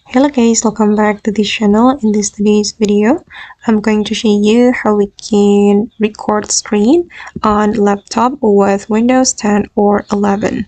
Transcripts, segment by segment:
Hello guys, welcome back to this channel. In today's video, I'm going to show you how we can record screen on laptop with Windows 10 or 11.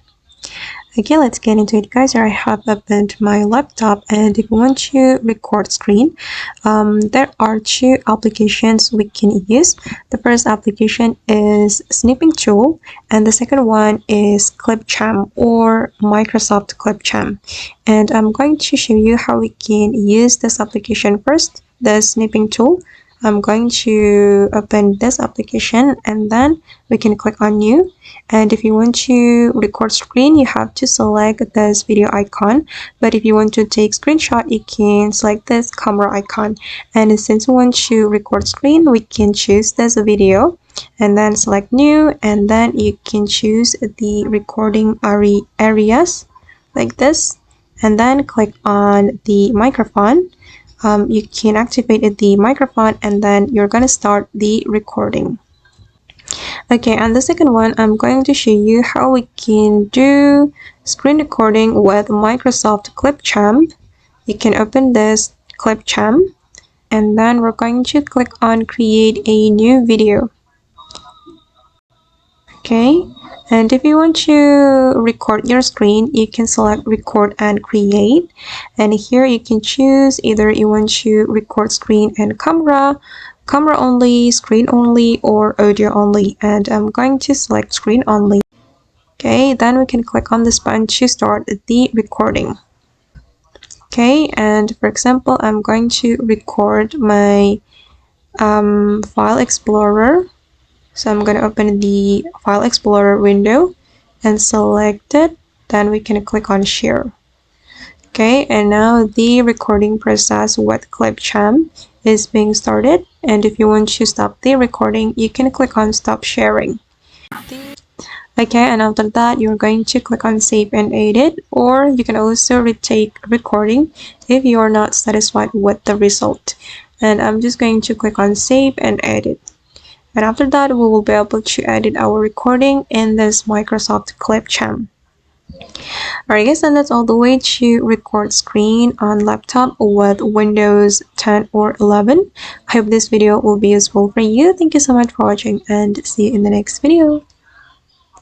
Okay, let's get into it guys. I have opened my laptop, and if you want to record screen, there are two applications we can use. The first application is Snipping Tool, and the second one is Clipchamp or Microsoft Clipchamp. And I'm going to show you how we can use this application first, the Snipping Tool. I'm going to open this application and then we can click on new. And if you want to record screen, you have to select this video icon. But if you want to take screenshot, you can select this camera icon. And since we want to record screen, we can choose this video and then select new, and then you can choose the recording areas like this, and then click on the microphone. You can activate the microphone and then you're gonna start the recording. Okay, and the second one, I'm going to show you how we can do screen recording with Microsoft Clipchamp. You can open this Clipchamp and then we're going to click on create a new video. Okay, and if you want to record your screen, you can select record and create, and here you can choose either you want to record screen and camera only, screen only, or audio only, and I'm going to select screen only. Okay, then we can click on this button to start the recording. Okay, and for example, I'm going to record my file explorer. So I'm going to open the File Explorer window and select it. Then we can click on Share. Okay, and now the recording process with Clipchamp is being started. And if you want to stop the recording, you can click on Stop Sharing. Okay, and after that, you're going to click on Save and Edit, or you can also retake recording if you are not satisfied with the result. And I'm just going to click on Save and Edit. And after that, we will be able to edit our recording in this Microsoft Clipchamp. Alright guys, and that's all the way to record screen on laptop with Windows 10 or 11. I hope this video will be useful for you. Thank you so much for watching and see you in the next video.